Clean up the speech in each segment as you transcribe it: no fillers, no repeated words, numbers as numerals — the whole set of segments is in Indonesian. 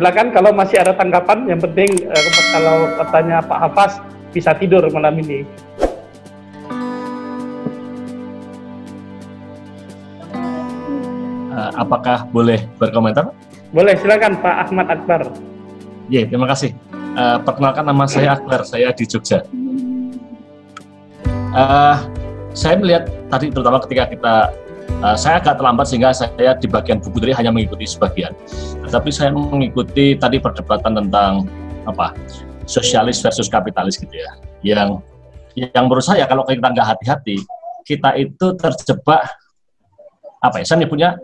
silakan kalau masih ada tanggapan. Yang penting kalau katanya Pak Hafaz bisa tidur malam ini. Apakah boleh berkomentar? Boleh, silakan Pak Ahmad Akbar. Ya, terima kasih. Perkenalkan, nama saya Akbar, saya di Jogja. Saya melihat tadi terutama ketika saya agak terlambat sehingga saya di bagian buku tadi hanya mengikuti sebagian. Tetapi saya mengikuti tadi perdebatan tentang sosialis versus kapitalis gitu ya. Yang menurut saya kalau kita nggak hati-hati, kita itu terjebak saya menyebutnya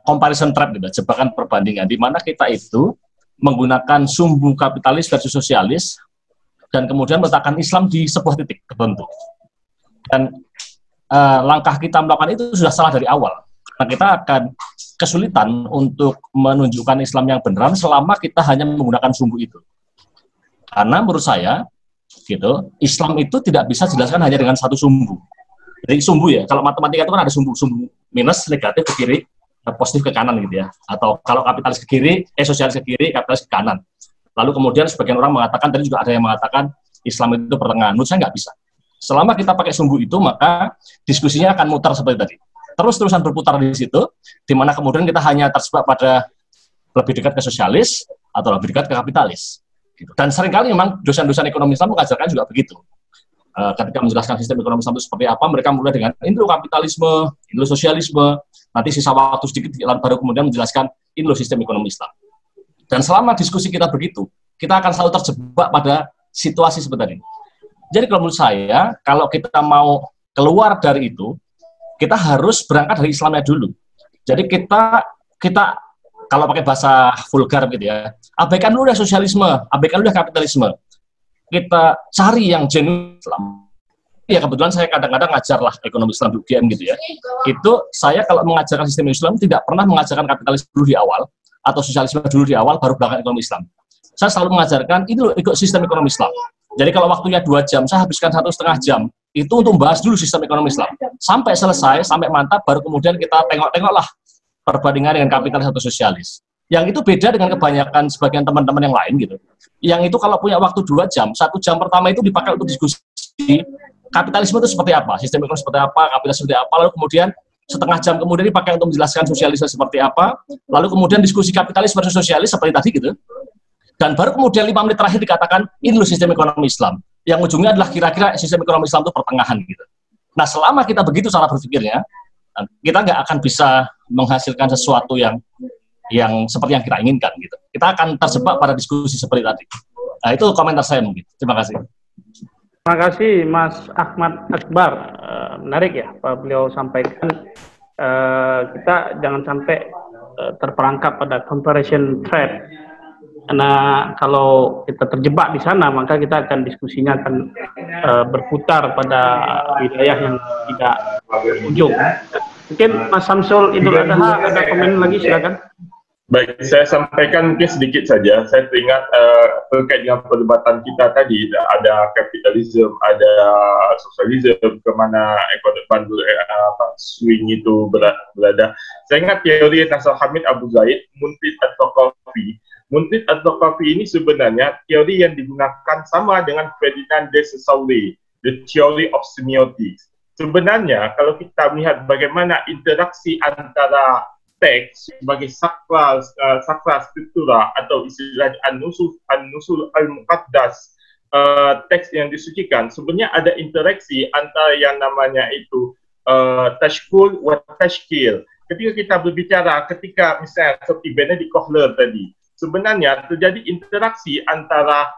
comparison trap gitu, jebakan perbandingan di mana kita itu menggunakan sumbu kapitalis versus sosialis dan kemudian meletakkan Islam di sebuah titik tertentu. Dan langkah kita melakukan itu sudah salah dari awal. Karena kita akan kesulitan untuk menunjukkan Islam yang benar selama kita hanya menggunakan sumbu itu. Karena menurut saya, Islam itu tidak bisa dijelaskan hanya dengan satu sumbu. Jadi sumbu ya, kalau matematika itu kan ada sumbu minus, negatif ke kiri, positif ke kanan gitu ya. Atau kalau kapitalis ke kiri, sosialis ke kiri, kapitalis ke kanan. Lalu kemudian sebagian orang mengatakan, tadi juga ada yang mengatakan Islam itu pertengahan. Menurut saya nggak bisa. Selama kita pakai sumbu itu, maka diskusinya akan mutar seperti tadi. Terus-terusan berputar di situ, di mana kemudian kita hanya terjebak pada lebih dekat ke sosialis atau lebih dekat ke kapitalis. Gitu. Dan seringkali memang dosen-dosen ekonomi Islam mengajarkan juga begitu. Ketika menjelaskan sistem ekonomi Islam itu seperti apa, mereka mulai dengan Indo kapitalisme, Indo sosialisme, nanti sisa waktu sedikit baru kemudian menjelaskan Indo sistem ekonomi Islam. Dan selama diskusi kita begitu, kita akan selalu terjebak pada situasi seperti ini. Jadi kalau menurut saya, kalau kita mau keluar dari itu, kita harus berangkat dari Islamnya dulu. Jadi kita kalau pakai bahasa vulgar gitu ya, abaikan dulu deh sosialisme, abaikan dulu deh kapitalisme. Kita cari yang genuine Islam. Ya kebetulan saya kadang-kadang ngajar lah ekonomi Islam di UGM gitu ya. Itu saya kalau mengajarkan sistem Islam tidak pernah mengajarkan kapitalisme dulu di awal atau sosialisme dulu di awal baru belakang ekonomi Islam. Saya selalu mengajarkan itu loh sistem ekonomi Islam. Jadi kalau waktunya 2 jam, saya habiskan 1,5 jam itu untuk membahas dulu sistem ekonomi Islam. Sampai selesai, sampai mantap, baru kemudian kita tengok-tengoklah perbandingan dengan kapitalis atau sosialis. Yang itu beda dengan kebanyakan sebagian teman-teman yang lain gitu. Yang itu kalau punya waktu 2 jam, 1 jam pertama itu dipakai untuk diskusi kapitalisme itu seperti apa, sistem ekonomi seperti apa, kapitalisme seperti apa, lalu kemudian setengah jam kemudian dipakai untuk menjelaskan sosialisme seperti apa, lalu kemudian diskusi kapitalis versus sosialis seperti tadi gitu. Dan baru kemudian 5 menit terakhir dikatakan ini loh sistem ekonomi Islam. Yang ujungnya adalah kira-kira sistem ekonomi Islam itu pertengahan gitu. Nah selama kita begitu cara berpikirnya, kita nggak akan bisa menghasilkan sesuatu yang seperti yang kita inginkan gitu. Kita akan terjebak pada diskusi seperti tadi. Nah itu komentar saya mungkin. Terima kasih. Terima kasih Mas Ahmad Akbar. Menarik ya Pak beliau sampaikan. Kita jangan sampai terperangkap pada comparison trap. Karena kalau kita terjebak di sana, maka kita akan diskusinya akan berputar pada wilayah yang tidak ujung. Mungkin Mas Samsul Idul Adha ada komen lagi, silakan. Baik, saya sampaikan mungkin sedikit saja. Saya teringat terkait dengan perdebatan kita tadi, ada kapitalisme, ada sosialisme, kemana ekonomi swing itu berada. Saya ingat teori Nasr Hamid Abu Zaid, Muntit At-Thaqafi. Muntit At-Thaqafi ini sebenarnya teori yang digunakan sama dengan Ferdinand de Saussure, the theory of semiotics. Sebenarnya kalau kita melihat bagaimana interaksi antara teks sebagai sakral struktura atau istilahnya an-nusul al-muqaddas, teks yang disucikan, sebenarnya ada interaksi antara yang namanya itu tashkul wa tashkil. Ketika kita berbicara, ketika misalnya seperti Benedict Kohler tadi, sebenarnya terjadi interaksi antara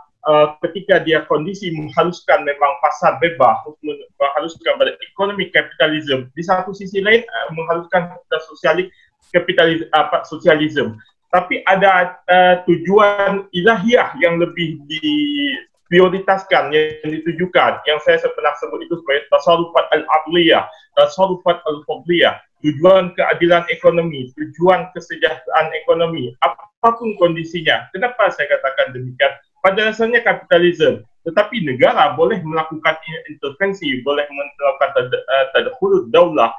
ketika dia kondisi menghaluskan memang pasar bebas, menghaluskan pada ekonomi kapitalisme, di satu sisi lain menghaluskan sosialisme. Tapi ada tujuan ilahiyah yang lebih diprioritaskan, yang ditujukan, yang saya pernah sebut itu sebagai tasarrufat al-aqliyah, tasarrufat al-fadliyah, tujuan keadilan ekonomi, tujuan kesejahteraan ekonomi, apapun kondisinya. Kenapa saya katakan demikian? Pada dasarnya kapitalisme, tetapi negara boleh melakukan intervensi, boleh melakukan tadkhulud daulah,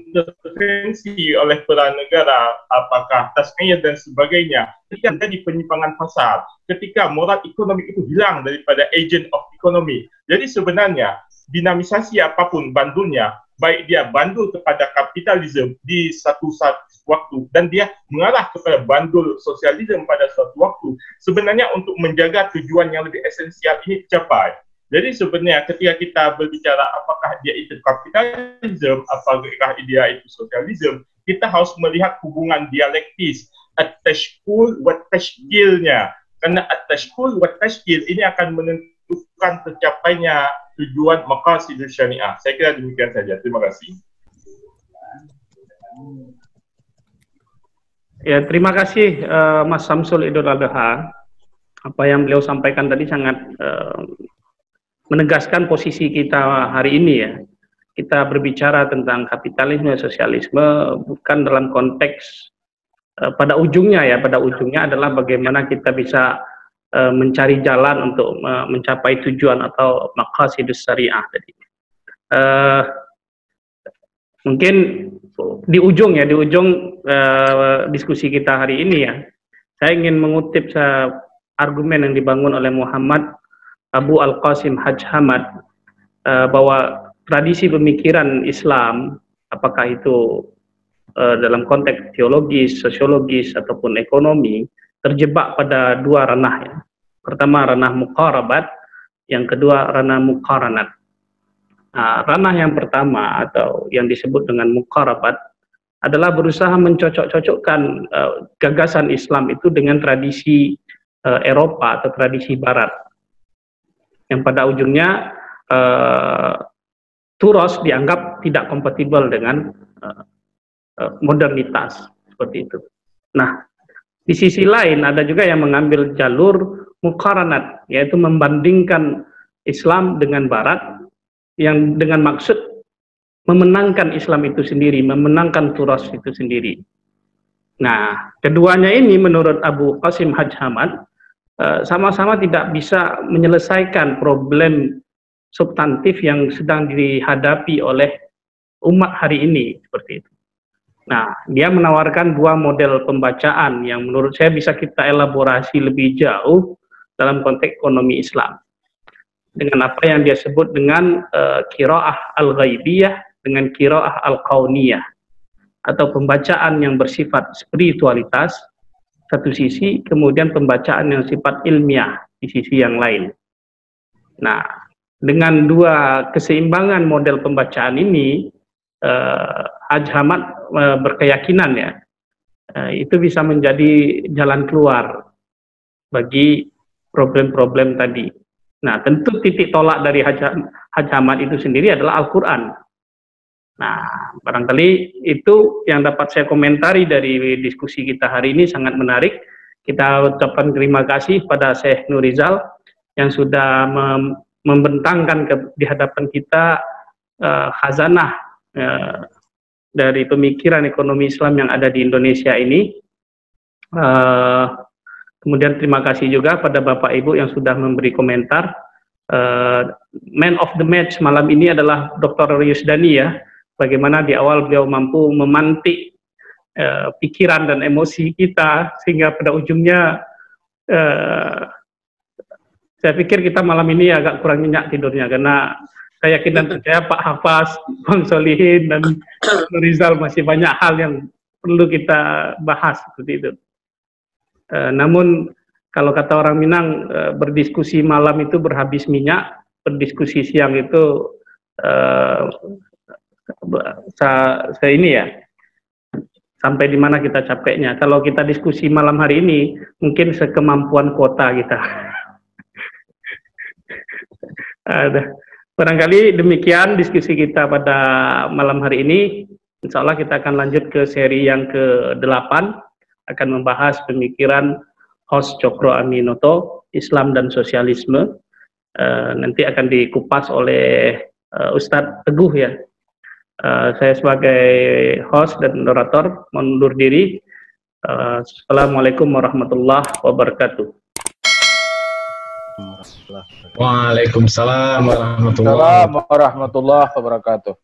intervensi oleh peran negara, apakah tasmiyah dan sebagainya, ketika terjadi penyimpangan pasar, ketika moral ekonomi itu hilang daripada agent of economy. Jadi sebenarnya dinamisasi apapun bandulnya, baik dia bandul kepada kapitalisme di satu waktu dan dia mengarah kepada bandul sosialisme pada suatu waktu, sebenarnya untuk menjaga tujuan yang lebih esensial ini tercapai. Jadi sebenarnya ketika kita berbicara apakah dia itu kapitalisme, apakah dia itu sosialisme, kita harus melihat hubungan dialektis at-tashkul wa tashkilnya. Karena at-tashkul wa tashkil ini akan menentukan tercapainya tujuan maqasidus syariah. Saya kira demikian saja. Terima kasih. Ya, terima kasih Mas Samsul Idul Adha. Apa yang beliau sampaikan tadi sangat menegaskan posisi kita hari ini ya. Kita berbicara tentang kapitalisme, sosialisme bukan dalam konteks pada ujungnya ya, pada ujungnya adalah bagaimana kita bisa mencari jalan untuk mencapai tujuan atau maqasidus syariah tadi. Mungkin di ujung ya, di ujung diskusi kita hari ini ya, saya ingin mengutip argumen yang dibangun oleh Muhammad Abu Al-Qasim Haj Hamad bahwa tradisi pemikiran Islam, apakah itu dalam konteks teologis, sosiologis, ataupun ekonomi, terjebak pada dua ranah ya. Pertama ranah muqarabat, yang kedua ranah muqaranat. Nah, ranah yang pertama atau yang disebut dengan muqarabat adalah berusaha mencocok-cocokkan gagasan Islam itu dengan tradisi Eropa atau tradisi Barat, yang pada ujungnya turos dianggap tidak kompatibel dengan modernitas seperti itu. Nah, di sisi lain ada juga yang mengambil jalur muqaranat, yaitu membandingkan Islam dengan Barat, yang dengan maksud memenangkan Islam itu sendiri, memenangkan turos itu sendiri. Nah, keduanya ini menurut Abu Qasim Haj Hamad sama-sama tidak bisa menyelesaikan problem substantif yang sedang dihadapi oleh umat hari ini seperti itu. Nah, dia menawarkan dua model pembacaan yang menurut saya bisa kita elaborasi lebih jauh dalam konteks ekonomi Islam. Dengan apa yang dia sebut dengan qiraah al-ghaibiyah dengan qiraah al-kauniyah, atau pembacaan yang bersifat spiritualitas satu sisi, kemudian pembacaan yang sifat ilmiah di sisi yang lain. Nah, dengan dua keseimbangan model pembacaan ini, Haj Hamad berkeyakinan ya, itu bisa menjadi jalan keluar bagi problem-problem tadi. Nah, tentu titik tolak dari Haj Hamad itu sendiri adalah Al-Quran. Nah, barangkali itu yang dapat saya komentari dari diskusi kita hari ini, sangat menarik. Kita ucapkan terima kasih pada Syekh Nurizal yang sudah membentangkan di hadapan kita khazanah dari pemikiran ekonomi Islam yang ada di Indonesia ini. Kemudian terima kasih juga pada Bapak Ibu yang sudah memberi komentar. Man of the match malam ini adalah Dr. Yusdani ya. Bagaimana di awal beliau mampu memantik pikiran dan emosi kita, sehingga pada ujungnya saya pikir kita malam ini agak kurang nyenyak tidurnya, karena saya yakin dan percaya Pak Hafaz, Bang Solihin, dan Rizal masih banyak hal yang perlu kita bahas seperti itu. Namun kalau kata orang Minang, berdiskusi malam itu berhabis minyak, berdiskusi siang itu ini ya, sampai di mana kita capeknya. Kalau kita diskusi malam hari ini, mungkin sekemampuan kuota kita. Barangkali demikian diskusi kita pada malam hari ini. Insya Allah kita akan lanjut ke seri yang ke-8, akan membahas pemikiran host Cokro Aminoto, Islam dan Sosialisme. Nanti akan dikupas oleh Ustadz Teguh ya. Saya sebagai host dan moderator mundur diri. Assalamualaikum warahmatullahi wabarakatuh. Waalaikumsalam warahmatullahi wabarakatuh.